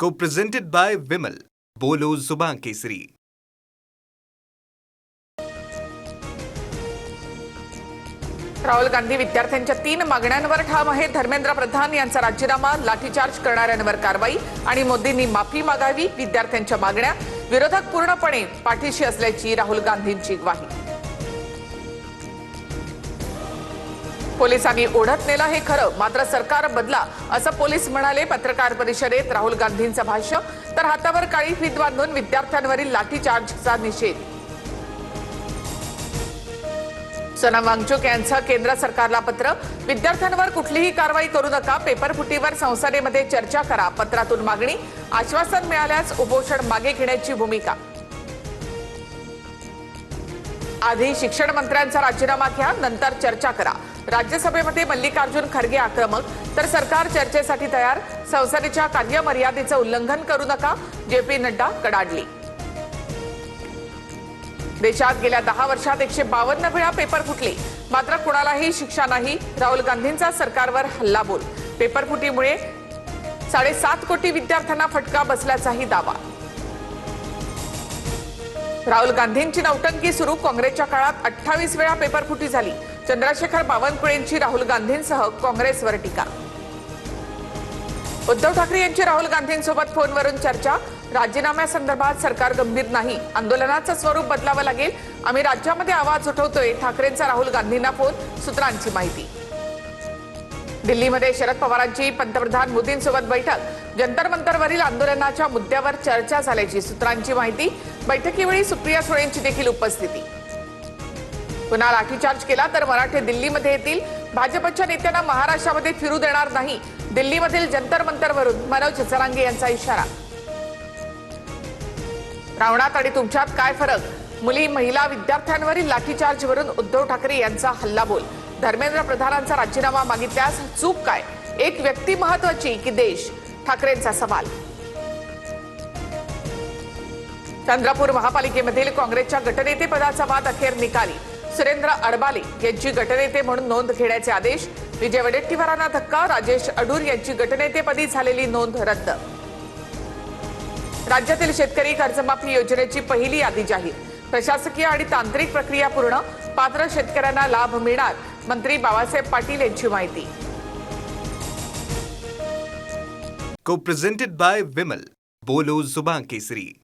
Co-presented by Vimal. बोलो जुबान केसरी. राहुल गांधी विद्यार्थ्यांच्या 3 मागण्यांवर ठाम आहे. धर्मेंद्र प्रधान यांचा राजीनामा, लाठीचार्ज करणाऱ्यांवर कारवाई आणि मोदींनी माफी मागावी. विद्यार्थ्यांच्या मागण्या, विरोधक पूर्णपणे पाठीशी असल्याची राहुल गांधींची ग्वाही. पोलिसांनी ओढत नेलं हे खरं, मात्र सरकार बदला असं पोलीस म्हणाले. पत्रकार परिषदेत राहुल गांधींचं भाष्य, तर हातावर काळी फीत बांधून विद्यार्थ्यांवरील लाठीचार्जचा निषेध. सोनम वांगचुक यांचं केंद्र सरकारला पत्र, विद्यार्थ्यांवर कुठलीही कारवाई करू नका, पेपरफुटीवर संसदेमध्ये चर्चा करा. पत्रातून मागणी, आश्वासन मिळाल्यास उपोषण मागे घेण्याची भूमिका. आधी शिक्षण मंत्र्यांचा राजीनामा घ्या, नंतर चर्चा करा. राज्यसभेमध्ये मल्लिकार्जुन खरगे आक्रमक, तर सरकार चर्चेसाठी तयार. संसदेच्या कार्यमर्यादेचं उल्लंघन करू नका, जेपी नड्डा कडाडली. देशात गेल्या 10 वर्षात 152 वेळा पेपर फुटले, मात्र कुणालाही शिक्षा नाही. राहुल गांधींचा सरकारवर हल्लाबोल, पेपरफुटीमुळे 7.5 कोटी विद्यार्थ्यांना फटका बसल्याचाही दावा. राहुल गांधींची नौटंकी सुरू, काँग्रेसच्या काळात 28 वेळा पेपरफुटी झाली. चंद्रशेखर बावनकुळेंची राहुल गांधींसह काँग्रेसवर टीका. उद्धव ठाकरे यांची राहुल गांधींसोबत फोनवरून चर्चा, राजीनाम्यासंदर्भात सरकार गंभीर नाही, आंदोलनाचं स्वरूप बदलावं लागेल, आम्ही राज्यामध्ये आवाज उठवतोय. ठाकरेंचा राहुल गांधींना फोन, सूत्रांची माहिती. दिल्लीमध्ये शरद पवारांची पंतप्रधान मोदींसोबत बैठक, जंतर मंतरवरील आंदोलनाच्या मुद्द्यावर चर्चा झाल्याची सूत्रांची माहिती. बैठकीवेळी सुप्रिया सुळेंची देखील उपस्थिती. पुन्हा लाठीचार्ज केला तर मराठे दिल्लीमध्ये येतील, भाजपच्या नेत्यांना महाराष्ट्रामध्ये फिरू देणार नाही. दिल्लीमधील जंतर मंतरवरून मनोज जरांगे यांचा इशारा. रावणात आणि तुमच्यात काय फरक, मुली महिला विद्यार्थ्यांवरील लाठीचार्जवरून उद्धव ठाकरे यांचा हल्लाबोल. धर्मेंद्र प्रधानांचा राजीनामा मागितल्यास चूक काय, एक व्यक्ती महत्वाची की देश, ठाकरेंचा सवाल. चंद्रपूर महापालिकेमधील काँग्रेसच्या गटनेतेपदाचा वाद अखेर निकाली. सुरेंद्र अडबाले यांची गटनेते म्हणून नोंद घेण्याचे आदेश. विजय वडेट्टीवारांना धक्का, राजेश अडूर यांची गटनेतेपदी झालेली नोंद रद्द. राज्यातील शेतकरी कर्जमाफी योजनेची पहिली यादी जाहीर. प्रशासकीय आणि तांत्रिक प्रक्रिया पूर्ण, पात्र शेतकऱ्यांना लाभ मिळणार. मंत्री बाळासाहेब पाटील यांची माहिती. Co-presented by Vimal. बोलो जुबान केसरी.